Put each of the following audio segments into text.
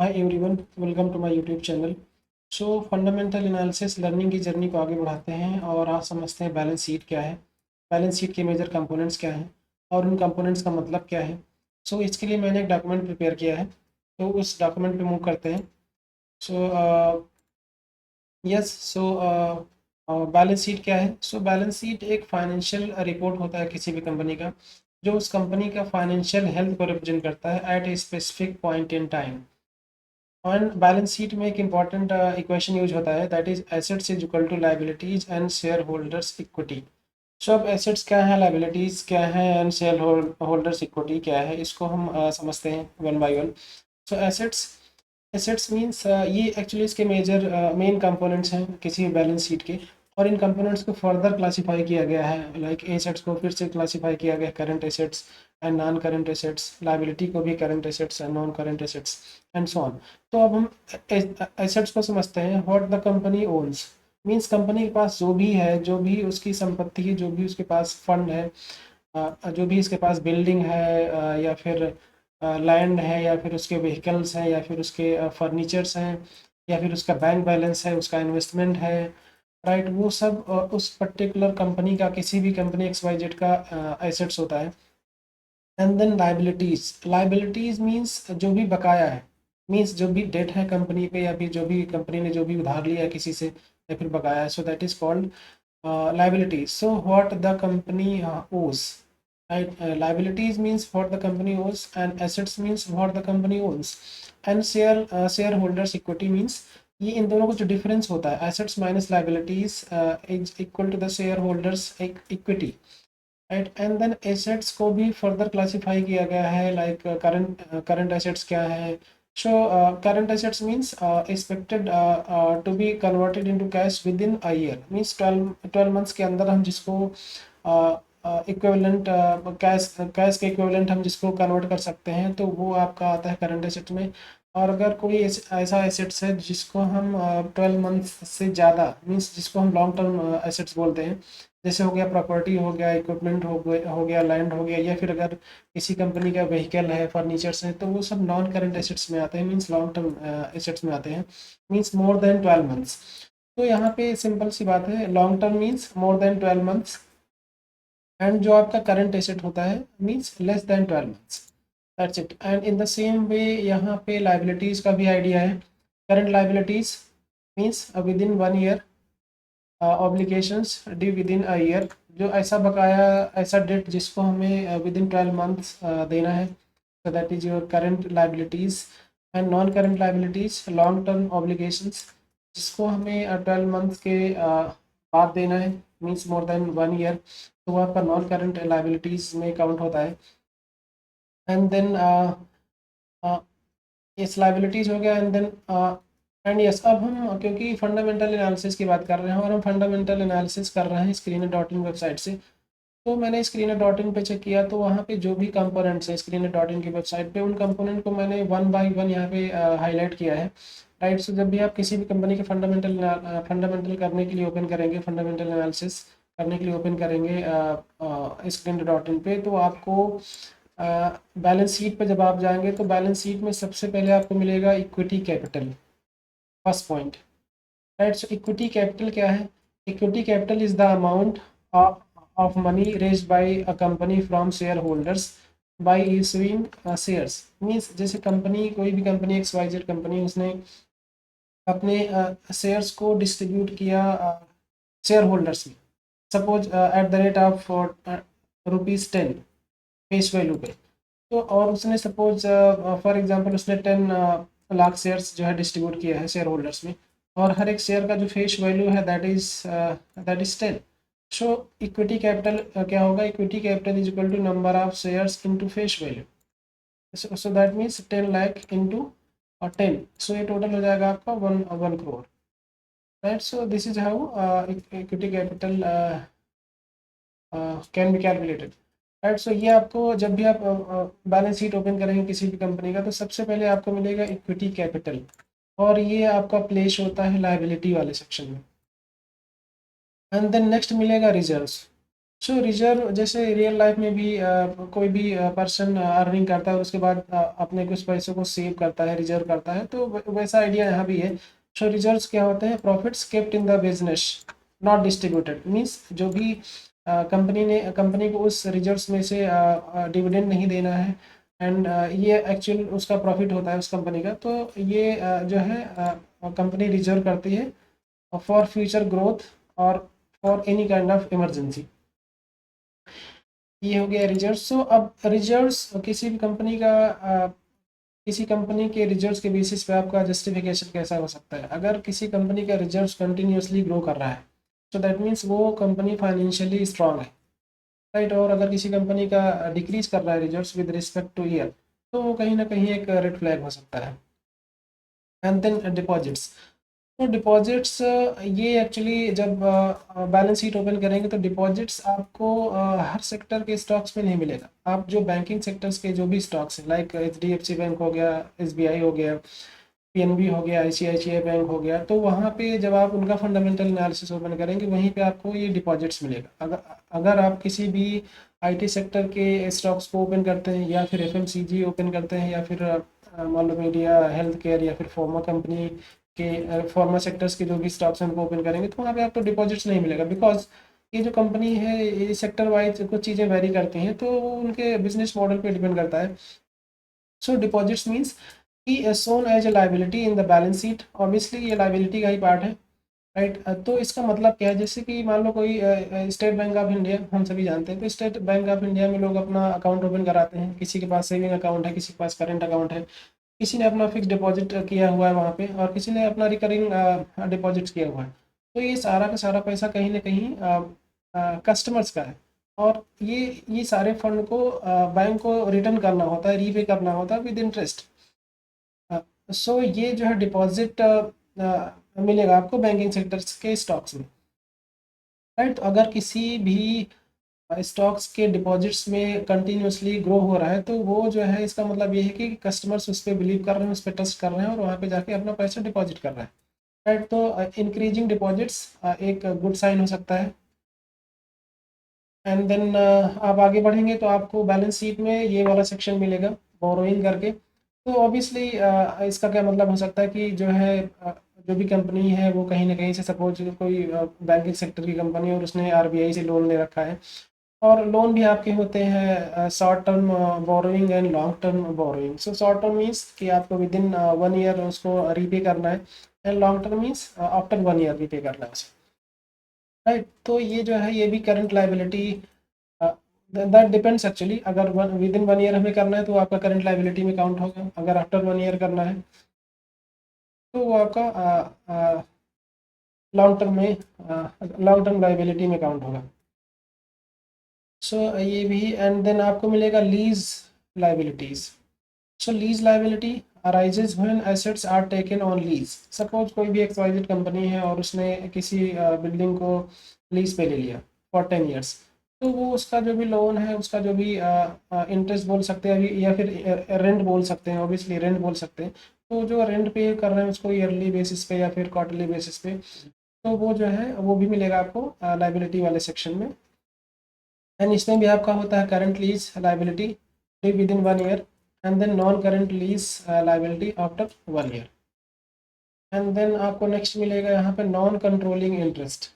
Hi everyone, welcome to my YouTube channel. Fundamental analysis learning की journey को आगे बढ़ाते हैं और आज समझते हैं बैलेंस शीट क्या है, बैलेंस शीट के मेजर कंपोनेंट्स क्या हैं और उन कंपोनेंट्स का मतलब क्या है। इसके लिए मैंने एक डॉक्यूमेंट प्रिपेयर किया है, तो उस डॉक्यूमेंट पे मूव करते हैं। So yes so balance sheet क्या है? बैलेंस शीट एक फाइनेंशियल रिपोर्ट होता है किसी भी कंपनी का, जो उस कंपनी का फाइनेंशियल हेल्थ को रिप्रेजेंट करता है at a specific point in time. और बैलेंस शीट में एक इम्पॉर्टेंट इक्वेशन यूज होता है, that is assets is equal to liabilities and share holders equity. अब एसेट्स क्या है, लाइबिलिटीज क्या है एंड शेयर होल्डर्स इक्विटी क्या है, इसको हम समझते हैं one by one. Assets assets means ये एक्चुअली इसके मेजर मेन कंपोनेंट्स हैं किसी बैलेंस शीट के, और इन कंपोनेंट्स को फर्दर क्लासीफाई किया गया है। लाइक एसेट्स को फिर से क्लासीफाई किया गया है, current assets and non current assets, liability को भी current assets and non current assets and so on. तो अब हम एसेट्स को समझते हैं। What the company ons means company के पास जो भी है, जो भी उसकी संपत्ति है, जो भी उसके पास फंड है, जो भी इसके पास बिल्डिंग है, या फिर लैंड है, या फिर उसके व्हीकल्स हैं, या फिर उसके फर्नीचर्स हैं, या फिर उसका बैंक बैलेंस है, उसका इन्वेस्टमेंट है, राइट। वो सब उस पर्टिकुलर कंपनी का, किसी भी कंपनी एक्स वाई जेड का एसेट्स होता है। एंड देन लाइबिलिटीज मीन्स जो भी बकाया है, मीन्स जो भी डेट है कंपनी पे, या फिर जो भी कंपनी ने जो भी उधार लिया है किसी से या फिर बकाया है, so that is called liabilities. So what the company owes, right? Liabilities means what the company owes, and assets means what the company owns, and shareholders equity means ये इन दोनों का जो डिफरेंस होता है, assets minus liabilities is equal to the shareholders equity, right. And then assets को भी further classify किया गया है, लाइक करंट एसेट्स क्या है। Current assets means expected to be converted into cash within a year, means 12 months के अंदर हम जिसको इक्विवेलेंट कैश के इक्विवेलेंट हम जिसको कन्वर्ट कर सकते हैं, तो वो आपका आता है करंट एसेट में। और अगर कोई ऐसा एसेट्स है जिसको हम 12 मंथ्स से ज़्यादा, मीन्स जिसको हम लॉन्ग टर्म एसेट्स बोलते हैं, जैसे हो गया प्रॉपर्टी, हो गया इक्विपमेंट, हो गया लैंड, हो गया, या फिर अगर किसी कंपनी का व्हीकल है, फर्नीचर्स हैं, तो वो सब नॉन करंट एसेट्स में आते हैं, मीन्स लॉन्ग टर्म एसेट्स में आते हैं, मीन्स मोर देन 12 मंथ्स। तो यहाँ पे सिंपल सी बात है, long term means more than 12 months, and जो आपका करंट एसेट होता है means less than 12 months, that's it. And in the same way यहाँ पे लाइबिलिटीज़ का भी आइडिया है। Current liabilities means within 1 year, obligations due with in a year, जो ऐसा बकाया, ऐसा डेट जिसको हमें विद इन 12 मंथ्स देना है, so that is your current liabilities। and non current liabilities long term obligations, जिसको हमें 12 मंथ्स के बाद देना है, मीन्स मोर देन 1 ईयर, तो वो आपका नॉन करंट लाइबिलिटीज में काउंट होता है। एंड देन इस लाइबिलिटीज हो गया। एंड देन एंड यस, अब हम क्योंकि फंडामेंटल एनालिसिस की बात कर रहे हैं और हम फंडामेंटल एनालिसिस कर रहे हैं स्क्रीनर डॉट इन वेबसाइट से, तो मैंने स्क्रीनर डॉट इन पे चेक किया, तो वहाँ पे जो भी कंपोनेंट्स हैं स्क्रीनर डॉट इन की वेबसाइट पे, उन कंपोनेंट को मैंने वन बाय वन यहाँ पे हाईलाइट किया है, राइट। जब भी आप किसी भी कंपनी के फंडामेंटल करने के लिए ओपन करेंगे, फंडामेंटल एनालिसिस करने के लिए ओपन करेंगे स्क्रीनर डॉट इन पे, तो आपको बैलेंस शीट पे जब आप जाएंगे, तो बैलेंस शीट में सबसे पहले आपको मिलेगा equity capital, first point, right. Equity capital क्या है? Equity capital is the amount of money raised by a company from shareholders by issuing shares। Means जैसे कंपनी, कोई भी company X Y Z company, उसने अपने शेयर्स को distribute किया share holders में, suppose at the rate of ₹10 face value पे। तो और उसने सपोज फॉर एग्जांपल उसने 10 लाख शेयर्स जो है डिस्ट्रीब्यूट किया है शेयर होल्डर्स में, और हर एक शेयर का जो फेस वैल्यू है दैट इज 10। सो इक्विटी कैपिटल क्या होगा? Equity capital is equal to number of shares into face value, so that means 10 lakh into 10, so ये टोटल हो जाएगा आपका 1 crore, right. So this is how equity capital can be calculated, right. So ये आपको जब भी आप बैलेंस शीट ओपन करेंगे किसी भी कंपनी का, तो सबसे पहले आपको मिलेगा इक्विटी कैपिटल, और ये आपका प्लेस होता है लायबिलिटी वाले सेक्शन में। एंड देन नेक्स्ट मिलेगा रिजर्व्स। सो रिजर्व जैसे रियल लाइफ में भी कोई भी पर्सन अर्निंग करता है और उसके बाद अपने कुछ पैसों को सेव करता है, रिजर्व करता है, तो वैसा आइडिया यहाँ भी है। सो रिजर्व्स क्या होते हैं? Profits kept in the business not distributed, means जो भी कंपनी को उस रिजर्व्स में से डिविडेंड नहीं देना है, एंड ये एक्चुअल उसका प्रॉफिट होता है उस कंपनी का, तो ये जो है कंपनी रिजर्व करती है फॉर फ्यूचर ग्रोथ और for any kind of emergency. ये हो गया रिजर्व्स। सो अब रिजर्व्स किसी भी कंपनी का किसी कंपनी के रिजर्व्स के बेसिस पे आपका जस्टिफिकेशन कैसा हो सकता है? अगर किसी कंपनी का रिजर्व्स कंटिन्यूसली ग्रो कर रहा है, तो दैट मीन्स वो कंपनी फाइनेंशियली स्ट्रांग है, राइट। और अगर किसी कंपनी का डिक्रीज कर रहा है reserves with respect two year, तो वो कहीं ना कहीं एक रेड फ्लैग हो सकता है। And then deposits. तो डिपॉजिट्स ये एक्चुअली जब बैलेंस शीट ओपन करेंगे तो डिपॉजिट्स आपको हर सेक्टर के स्टॉक्स में नहीं मिलेगा। आप जो बैंकिंग सेक्टर्स के जो भी स्टॉक्स हैं, लाइक HDFC बैंक हो गया, SBI हो गया, PNB हो गया, ICICI बैंक हो गया, तो वहाँ पे जब आप उनका फंडामेंटल एनालिसिस ओपन करेंगे वहीं पे आपको ये डिपॉजिट्स मिलेगा। अगर अगर आप किसी भी IT सेक्टर के स्टॉक्स को ओपन करते हैं, या फिर FMCG ओपन करते हैं, या फिर मान लो मीडिया, हेल्थ केयर, या फिर फार्मा कंपनी के फार्मा सेक्टर्स के जो भी स्टॉक्स हैं उनको ओपन करेंगे, तो वहाँ पे आपको डिपॉजिट्स नहीं मिलेगा, बिकॉज ये जो कंपनी है ये सेक्टर वाइज कुछ चीज़ें वेरी करती हैं, तो वो उनके बिजनेस मॉडल पे डिपेंड करता है। सो डिपॉजिट्स मीन्स कि shown as a liability in the balance sheet, obviously ये लाइबिलिटी का ही पार्ट है, राइट। तो इसका मतलब क्या है? जैसे कि मान लो कोई स्टेट बैंक ऑफ इंडिया, हम सभी जानते हैं, तो स्टेट बैंक ऑफ इंडिया में लोग अपना अकाउंट ओपन कराते हैं, किसी के पास सेविंग अकाउंट है, किसी के पास करेंट अकाउंट है, किसी ने अपना फिक्स डिपॉजिट किया हुआ है वहाँ पे, और किसी ने अपना रिकरिंग डिपॉजिट किया हुआ है। तो ये सारा का सारा पैसा कहीं ना कहीं कस्टमर्स का है, और ये सारे फंड को बैंक को रिटर्न करना होता है, रीपे करना होता है विद इंटरेस्ट। सो ये जो है डिपॉजिट मिलेगा आपको बैंकिंग सेक्टर्स के स्टॉक्स में, राइट। तो अगर किसी भी स्टॉक्स के डिपॉजिट्स में कंटिन्यूसली ग्रो हो रहा है, तो वो जो है इसका मतलब ये है कि कस्टमर्स उस पर बिलीव कर रहे हैं, उस पर ट्रस्ट कर रहे हैं, और वहाँ पे जाके अपना पैसा डिपॉजिट कर रहे हैं, राइट। तो इंक्रीजिंग डिपॉजिट्स एक गुड साइन हो सकता है। एंड देन आप आगे बढ़ेंगे तो आपको बैलेंस शीट में ये वाला सेक्शन मिलेगा, बोरोइंग करके। तो ऑब्वियसली इसका क्या मतलब हो सकता है कि जो है जो भी कंपनी है वो कहीं ना कहीं से, सपोज कोई बैंकिंग सेक्टर की कंपनी है और उसने RBI से लोन ले रखा है, और लोन भी आपके होते हैं short term borrowing and long term borrowing. So short term means कि आपको विद इन 1 ईयर उसको रीपे करना है, and long term means after 1 year repay करना है उसे, राइट। तो ये जो है ये भी current liability, that depends actually. अगर विद इन 1 ईयर हमें करना है तो आपका करंट लाइबिलिटी में काउंट होगा, अगर आफ्टर 1 ईयर करना है तो वो आपका लॉन्ग टर्म में लॉन्ग टर्म लाइबिलिटी में काउंट होगा। सो ये भी। एंड देन आपको मिलेगा lease liabilities. So lease liability arises when assets are taken on lease. Suppose कोई भी XYZ कंपनी है और उसने किसी बिल्डिंग को लीज पे ले लिया फॉर 10 ईयर्स, तो वो उसका जो भी लोन है, उसका जो भी इंटरेस्ट बोल सकते हैं अभी, या फिर रेंट बोल सकते हैं, ऑब्वियसली रेंट बोल सकते हैं। तो जो रेंट पे कर रहे हैं उसको ईयरली बेसिस पे या फिर क्वार्टरली बेसिस पे, तो वो जो है वो भी मिलेगा आपको लाइबिलिटी वाले सेक्शन में। एंड इसमें भी आपका होता है current lease liability within 1 year, and then non current lease liability after 1 year. And then आपको नेक्स्ट मिलेगा यहाँ पे नॉन कंट्रोलिंग इंटरेस्ट।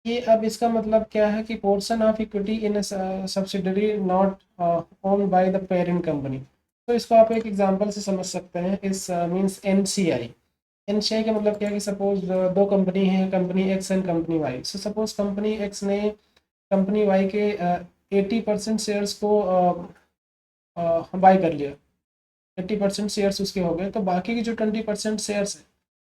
ये अब इसका मतलब क्या है कि portion of equity in subsidiary not owned by the parent company. तो इसको आप एक एग्जांपल से समझ सकते हैं। इस मींस NCI का मतलब क्या है कि सपोज दो कंपनी है, company X and company Y। So suppose company X ने कंपनी Y के 80% शेयर्स को बाय कर लिया, 80% शेयर्स उसके हो गए, तो बाकी की जो 20% शेयर्स है,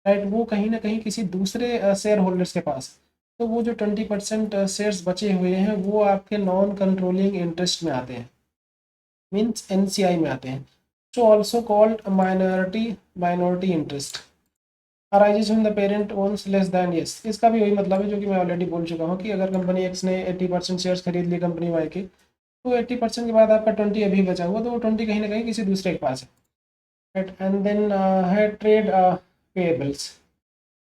राइट, वो कहीं ना कहीं किसी दूसरे शेयर होल्डर्स के पास है। तो वो जो 20% शेयर्स बचे हुए हैं वो आपके नॉन कंट्रोलिंग इंटरेस्ट में आते हैं, मीन्स NCI में आते हैं। So also called minority interest arises when the parent owns less than yes. इसका भी वही मतलब है जो कि मैं ऑलरेडी बोल चुका हूँ कि अगर कंपनी X ने 80% शेयर्स खरीद लिए कंपनी Y के, तो 80% के बाद आपका 20 अभी बचा हुआ, तो वो 20 कहीं ना कहीं किसी दूसरे के पास है, राइट। एंड देन है trade payables.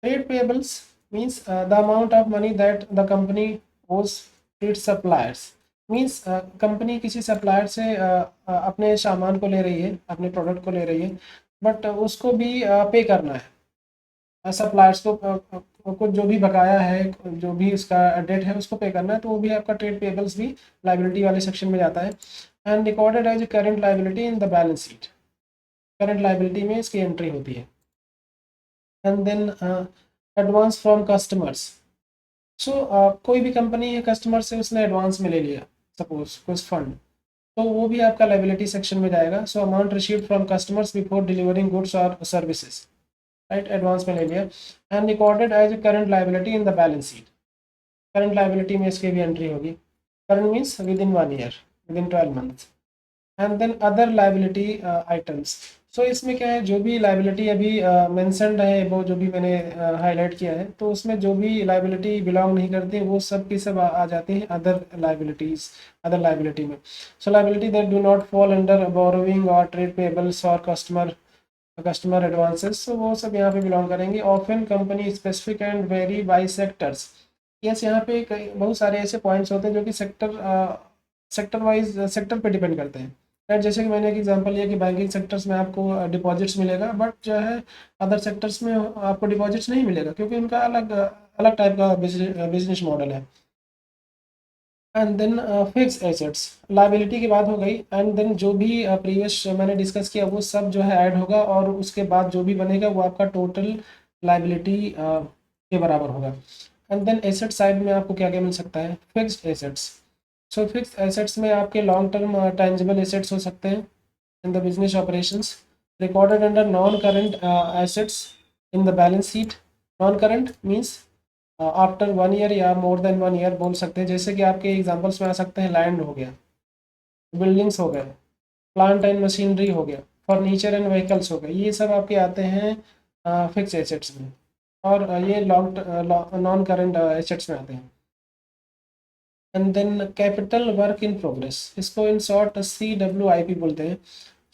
Trade payables means the amount of money that the company owes to its suppliers. Means company किसी सप्लायर से अपने सामान को ले रही है, अपने प्रोडक्ट को ले रही है, बट उसको भी पे करना है सप्लायर्स को जो भी बकाया है, जो भी उसका डेट है उसको पे करना है, तो वो भी आपका ट्रेड पेबल्स भी लाइबिलिटी वाले सेक्शन में जाता है। And recorded as current liability in the balance sheet, current liability में इसकी एंट्री होती है। And then advance from customers. So कोई भी कंपनी है, कस्टमर से उसने एडवांस में ले लिया सपोज कुछ फंड, तो वो भी आपका लाइबिलिटी सेक्शन में जाएगा। So amount received from customers before delivering goods और सर्विसेज, राइट, एडवांस में ले लिया। And recorded as current liability in the balance sheet, current liability में इसकी भी एंट्री होगी। Current means within 1 year, within 12 month. And then other liability items. So इसमें क्या है, जो भी लाइबिलिटी अभी मेंशन्ड है, वो जो भी मैंने हाईलाइट किया है, तो उसमें जो भी लाइबिलिटी बिलोंग नहीं करती वो सब की सब आ जाती हैं अदर लाइबिलिटीज, अदर लाइबिलिटी में। सो liability that do not fall under borrowing और ट्रेड पेबल्स और कस्टमर एडवांसेस, सो वो सब यहाँ पे बिलोंग करेंगे। Often company specific and very by sectors. Yes, यहाँ पे बहुत सारे ऐसे पॉइंट्स होते हैं जो कि सेक्टर वाइज सेक्टर पे डिपेंड करते हैं, राइट। जैसे कि मैंने एक एग्जांपल लिया कि बैंकिंग सेक्टर्स में आपको डिपॉजिट्स मिलेगा, बट जो है अदर सेक्टर्स में आपको डिपॉजिट्स नहीं मिलेगा, क्योंकि उनका अलग अलग टाइप का बिजनेस मॉडल है। And then fix assets, liability की बात हो गई। एंड देन जो भी प्रीवियस मैंने डिस्कस किया वो सब जो है ऐड होगा, और उसके बाद जो भी बनेगा वो आपका टोटल लाइबिलिटी के बराबर होगा। एंड देन एसेट साइड में आपको क्या क्या मिल सकता है, फिक्स्ड एसेट्स। सो फिक्स्ड एसेट्स में आपके लॉन्ग टर्म टेंजिबल एसेट्स हो सकते हैं in the business operations, recorded under non current assets in the balance sheet. Non current means after 1 year या मोर देन 1 ईयर बोल सकते हैं। जैसे कि आपके एग्जांपल्स में आ सकते हैं, लैंड हो गया, बिल्डिंग्स हो गए, प्लांट एंड मशीनरी हो गया, फर्नीचर एंड व्हीकल्स हो गए, ये सब आपके आते हैं फिक्स एसेट्स में, और ये लॉन्ग नॉन करंट एसेट्स में आते हैं। And then capital work in progress, इसको इन शॉर्ट CWIP बोलते हैं।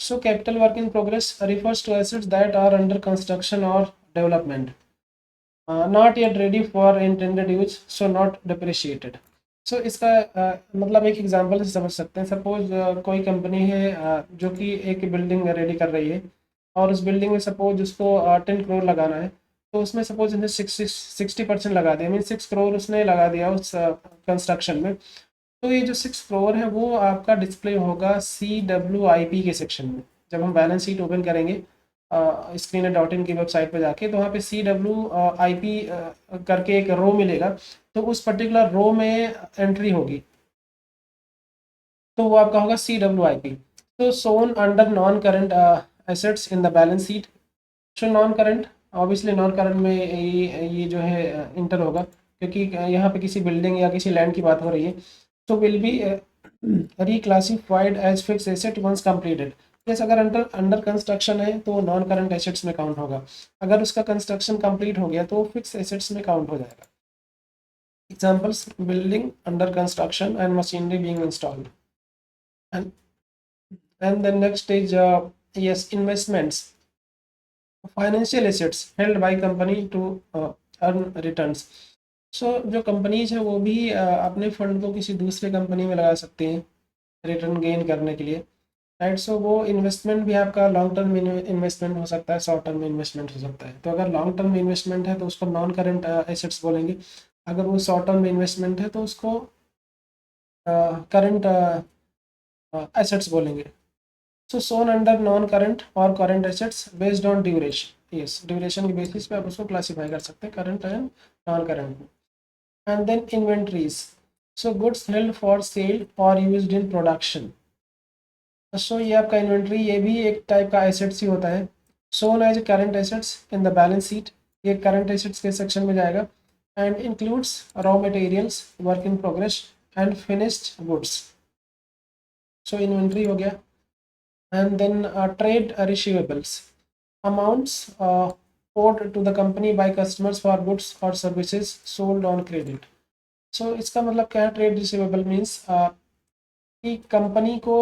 So capital work in progress refers to assets that are under construction और development, not yet ready for intended use, so not depreciated. So इसका मतलब एक example से समझ सकते हैं। सपोज कोई कंपनी है जो कि एक बिल्डिंग रेडी कर रही है, और उस बिल्डिंग में सपोज उसको 10 करोड़ लगाना है, तो उसमें सपोज उसने 60% लगा दिया, मीन 6 करोड़ उसने लगा दिया उस कंस्ट्रक्शन में। तो ये जो 6 करोड़ है वो आपका डिस्प्ले होगा CWIP के सेक्शन में। जब हम बैलेंस शीट ओपन करेंगे स्क्रीन डॉट इन की वेबसाइट पर जाके, तो वहाँ पे CWIP करके एक रो मिलेगा, तो उस पर्टिकुलर रो में एंट्री होगी, तो वो आपका होगा CWIP। तो shown under non current assets in the balance sheet. So non current, obviously non current में ये जो है इंटर होगा, क्योंकि यहाँ पे किसी बिल्डिंग या किसी लैंड की बात हो रही है। तो will be reclassified as fix asset once completed. जैसे अगर अंडर अंडर कंस्ट्रक्शन है तो नॉन करंट एसेट्स में काउंट होगा, अगर उसका कंस्ट्रक्शन कंप्लीट हो गया तो फिक्स एसेट्स में काउंट हो जाएगा। Examples, building under construction and machinery being installed. And the next is yes investments, financial assets held by company to earn returns. So जो कंपनीज है वो भी अपने फंड को किसी दूसरे कंपनी में लगा सकती हैं रिटर्न गेन करने के लिए, राइट। सो वो इन्वेस्टमेंट भी आपका लॉन्ग टर्म इन्वेस्टमेंट हो सकता है, शॉर्ट टर्म इन्वेस्टमेंट हो सकता है। तो अगर लॉन्ग टर्म इन्वेस्टमेंट है तो उसको नॉन करेंट एसेट्स बोलेंगे, अगर वो शॉर्ट टर्म इन्वेस्टमेंट है तो उसको करंट एसेट्स बोलेंगे। So shown under non current और current assets based on duration, yes, duration के बेसिस पे आप उसको क्लासीफाई कर सकते हैं करंट एंड नॉन करंट में। And then inventories, so goods held for sale और यूज्ड इन प्रोडक्शन। सो ये आपका इन्वेंट्री, ये भी एक टाइप का एसेट्स ही होता है। Shown as current assets in the balance sheet, ये करंट एसेट्स के सेक्शन में जाएगा। And includes raw materials, work in progress and finished goods. So inventory हो गया। And then trade receivables, amounts owed to the company by customers for goods or services sold on credit। So इसका मतलब क्या है, trade receivable means कि company को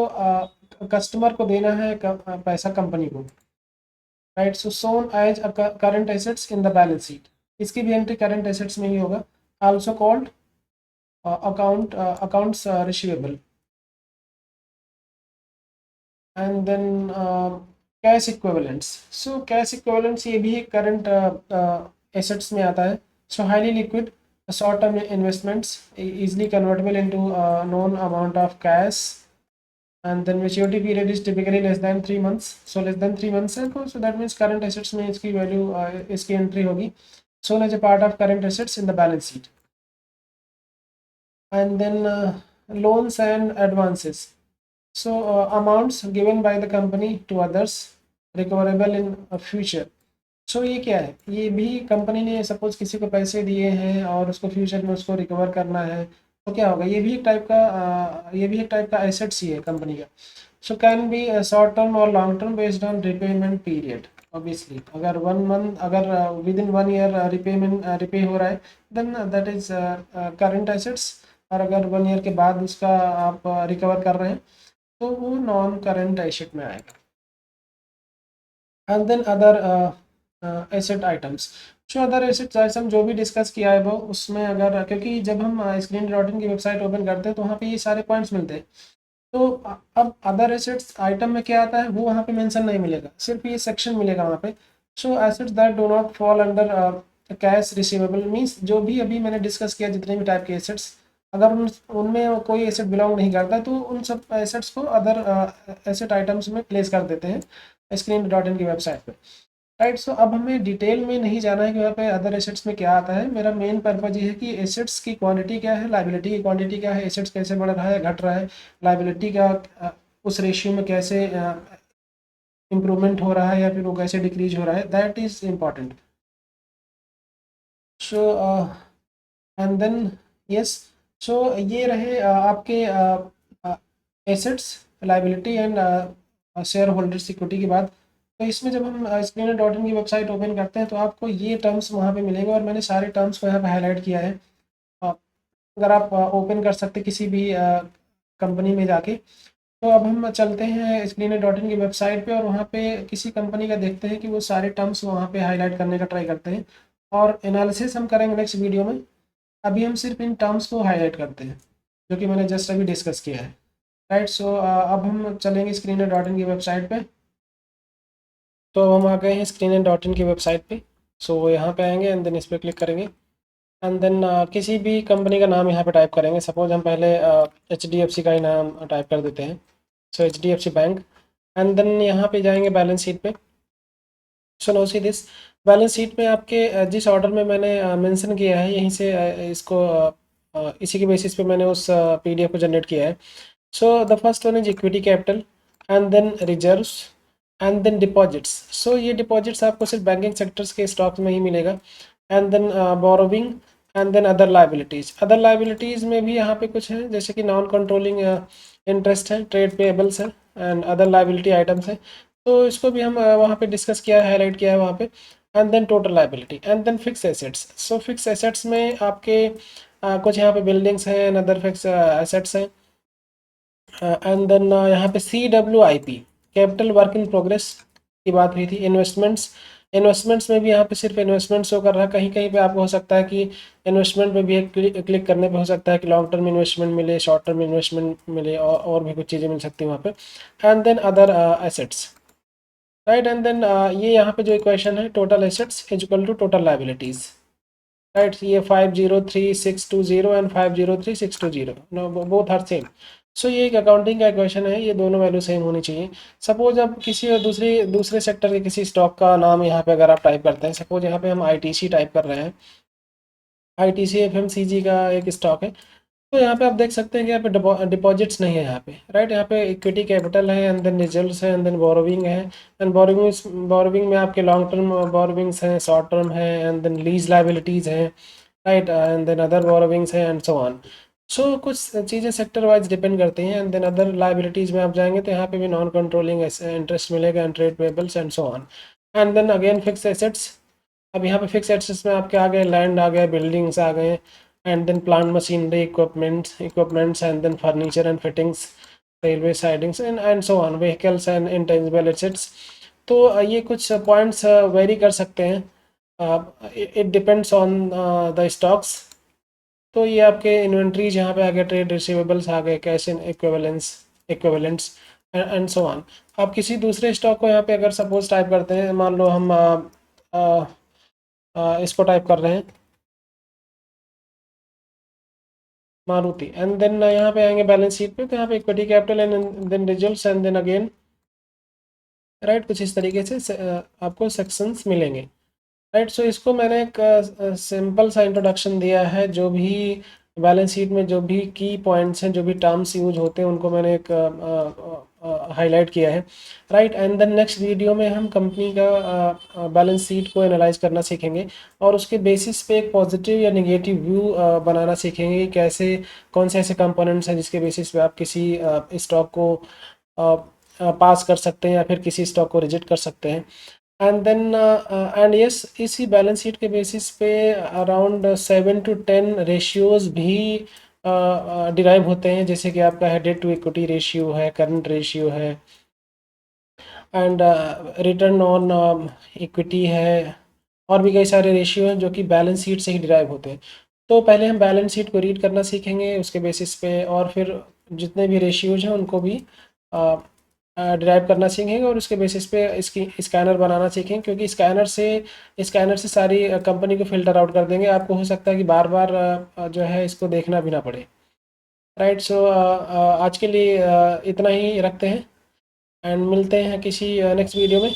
customer को देना है पैसा कंपनी को, right. So shown as current assets in the balance sheet, इसकी भी एंट्री करंट एसेट्स में ही होगा। Also called accounts receivable, and then cash equivalents. So cash equivalents ये भी करंट assets में आता है. So highly liquid short term investments, easily convertible into known amount of cash, and then maturity period is typically less than 3 months. So less than 3 months है, so that means current assets में इसकी value इसकी entry होगी shown as a part of current assets in the balance sheet. And then loans and advances. So amounts given by the company to others recoverable in future. So ये क्या है, ये भी company ने suppose किसी को पैसे दिए हैं और उसको फ्यूचर में उसको रिकवर करना है, तो क्या होगा, ये भी एक टाइप का एसेट्स ही है कंपनी का. So can be short term और long term based on repayment period. Obviously अगर 1 मंथ, अगर विद इन 1 ईयर रिपे हो रहा है, then that is current assets. और अगर 1 ईयर के बाद उसका आप रिकवर कर रहे हैं तो वो नॉन करंट एसेट में आएगा. And then other asset items. जो अदर एसेट आइटम जो भी डिस्कस किया है वो उसमें, अगर क्योंकि जब हम स्क्रीन डॉट इन की वेबसाइट ओपन करते हैं तो वहाँ पे ये सारे पॉइंट्स मिलते हैं. तो अब अदर एसेट्स आइटम में क्या आता है वो वहाँ पे मेंशन नहीं मिलेगा, सिर्फ ये सेक्शन मिलेगा वहाँ पे. So assets that do not fall under cash receivable means जो भी अभी मैंने डिस्कस किया जितने भी टाइप के एसेट्स, अगर उनमें कोई एसेट बिलोंग नहीं करता तो उन सब एसेट्स को अदर एसेट आइटम्स में प्लेस कर देते हैं स्क्रीन डॉट इन की वेबसाइट पे. राइट. सो अब हमें डिटेल में नहीं जाना है कि वहाँ पे अदर एसेट्स में क्या आता है. मेरा मेन पर्पज ये है कि एसेट्स की क्वांटिटी क्या है, लाइबिलिटी की क्वांटिटी क्या है, एसेट्स कैसे बढ़ रहा है घट रहा है, लाइबिलिटी का उस रेशियो में कैसे इम्प्रूवमेंट हो रहा है या फिर वो कैसे डिक्रीज हो रहा है, that is important. So and then yes. So ये रहे आपके assets, liability and share holders equity की बात. तो इसमें जब हम स्क्रीनर डॉट इन की वेबसाइट ओपन करते हैं तो आपको ये टर्म्स वहाँ पे मिलेंगे और मैंने सारे टर्म्स को यहाँ पे हाईलाइट किया है. अ, अगर आप ओपन कर सकते किसी भी कंपनी में जाके. तो अब हम चलते हैं स्क्रीनर डॉट इन की वेबसाइट पे और वहाँ पे किसी कंपनी का देखते हैं कि वो सारे टर्म्स वहाँ पे हाईलाइट करने का ट्राई करते हैं और एनालिसिस हम करेंगे नेक्स्ट वीडियो में. अभी हम सिर्फ इन टर्म्स को हाईलाइट करते हैं जो कि मैंने जस्ट अभी डिस्कस किया है. राइट. सो अब हम चलेंगे स्क्रीनर डॉट इन की वेबसाइट पे. तो हम आ गए हैं स्क्रीनर डॉट इन की वेबसाइट पे. सो यहाँ पे आएंगे एंड देन इस पर क्लिक करेंगे एंड देन किसी भी कंपनी का नाम यहाँ पे टाइप करेंगे. सपोज हम पहले HDFC का ही नाम टाइप कर देते हैं. So HDFC bank. And then यहाँ पे जाएंगे बैलेंस शीट पे. So no see this balance sheet में आपके जिस ऑर्डर में मैंने मेंशन किया है यहीं से इसको इसी के बेसिस पे मैंने उस PDF को जनरेट किया है. So the first one is equity capital and then reserves and then deposits. So ये डिपॉजिट्स आपको सिर्फ बैंकिंग सेक्टर्स के स्टॉक में ही मिलेगा. And then borrowing and then other liabilities. Other liabilities में भी यहाँ पे कुछ है जैसे कि नॉन कंट्रोलिंग इंटरेस्ट है, ट्रेड पेएबल्स है एंड अदर लाइबिलिटी आइटम्स है. तो इसको भी हम वहाँ पे डिस्कस किया है, हाईलाइट किया है वहाँ पे. And then total liability and then fix assets. So fix assets में आपके कुछ यहाँ पे बिल्डिंग्स हैं एंड अदर फिक्स एसेट्स हैं. एंड देन यहाँ पे CWIP capital work in progress की बात हुई थी. इन्वेस्टमेंट्स में भी यहाँ पे सिर्फ इन्वेस्टमेंट शो कर रहा है. कहीं कहीं पे आपको हो सकता है कि इन्वेस्टमेंट में भी एक क्लिक करने पे हो सकता है कि लॉन्ग टर्म इन्वेस्टमेंट मिले, शॉर्ट टर्म इन्वेस्टमेंट मिले और भी कुछ चीज़ें मिल सकती हैं वहाँ पे. And then other assets. Right. And then ये यहाँ पे जो इक्वेशन है total assets is equal to total liabilities. Right. ये 503620 and 503620 no both are same. So ये एक अकाउंटिंग का इक्वेशन है, ये दोनों वैल्यू सेम होनी चाहिए. सपोज अब किसी और दूसरे सेक्टर के किसी स्टॉक का नाम यहाँ पे अगर आप टाइप करते हैं, सपोज यहाँ पे हम ITC टाइप कर रहे हैं. ITC FMCG का एक स्टॉक है. तो यहाँ पे आप देख सकते हैं कि यहाँ पे डिपॉजिट्स नहीं है यहाँ पे. राइट. यहाँ पे इक्विटी कैपिटल है एंड देन रिजल्ट्स है एंड देन बोरोविंग है. एंड बोरोविंग में आपके लॉन्ग टर्म बोरोविंग्स हैं, शॉर्ट टर्म है एंड देन लीज लाइबिलिटीज़ हैं. Right. And then other borrowings हैं एंड सो ऑन. सो कुछ चीज़ें सेक्टर वाइज डिपेंड करती हैं. एंड देन अदर लाइबिलिटीज़ में आप जाएंगे तो यहाँ पे भी नॉन कंट्रोलिंग इंटरेस्ट मिलेगा and trade payables and so on. And then again fix assets. अब यहाँ पे फिक्स एसेट्स में आपके आ गए लैंड, आ गए बिल्डिंग्स, आ गए and then plant machinery equipments and then furniture and fittings, railway sidings and so on, vehicles and intangible assets. तो ये कुछ पॉइंट्स वेरी कर सकते हैं. It depends on the stocks. तो ये आपके इन्वेंट्रीज यहाँ पे आ गए, ट्रेड रिसीवेबल्स आ गए, cash in equivalents and so on. आप किसी दूसरे स्टॉक को यहाँ पे अगर सपोज टाइप करते हैं, मान लो हम इसको टाइप कर रहे हैं मारुति, एंड देन यहाँ पे आएंगे बैलेंस शीट पे, तो यहाँ पे equity capital and then results and then again right, कुछ इस तरीके से आपको सेक्शंस मिलेंगे राइट। सो इसको मैंने एक सिंपल सा इंट्रोडक्शन दिया है, जो भी बैलेंस शीट में जो भी की पॉइंट्स हैं, जो भी टर्म्स यूज होते हैं, उनको मैंने एक हाईलाइट किया है right. And then next video में हम कंपनी का बैलेंस शीट को एनालाइज करना सीखेंगे और उसके बेसिस पे एक पॉजिटिव या नेगेटिव व्यू बनाना सीखेंगे कि कैसे, कौन से ऐसे कंपोनेंट्स हैं जिसके बेसिस पे आप किसी स्टॉक को पास कर सकते हैं या फिर किसी स्टॉक को रिजेक्ट कर सकते हैं। एंड देन एंड यस, इसी बैलेंस शीट के बेसिस पे अराउंड 7 to 10 रेशियोज भी डिराइव होते हैं, जैसे कि आपका है डेट टू इक्विटी रेशियो है, करंट रेशियो है, एंड रिटर्न ऑन इक्विटी है, और भी कई सारे रेशियो हैं जो कि बैलेंस शीट से ही डिराइव होते हैं। तो पहले हम बैलेंस शीट को रीड करना सीखेंगे उसके बेसिस पे, और फिर जितने भी रेशियोज हैं उनको भी डिराइव करना सीखेंगे और उसके बेसिस पे इसकी स्कैनर बनाना सीखेंगे, क्योंकि स्कैनर से सारी कंपनी को फ़िल्टर आउट कर देंगे। आपको हो सकता है कि बार बार जो है इसको देखना भी ना पड़े राइट। सो आज के लिए इतना ही रखते हैं एंड मिलते हैं किसी नेक्स्ट वीडियो में।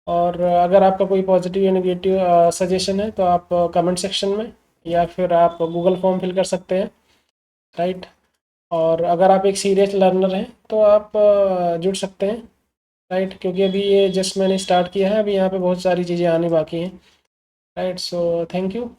और अगर आपका कोई पॉजिटिव या नेगेटिव सजेशन है तो आप कमेंट सेक्शन में या फिर आप गूगल फॉर्म फिल कर सकते हैं राइट। और अगर आप एक सीरियस लर्नर हैं तो आप जुड़ सकते हैं राइट, क्योंकि अभी ये जस्ट मैंने स्टार्ट किया है, अभी यहाँ पे बहुत सारी चीज़ें आनी बाकी हैं राइट। So thank you.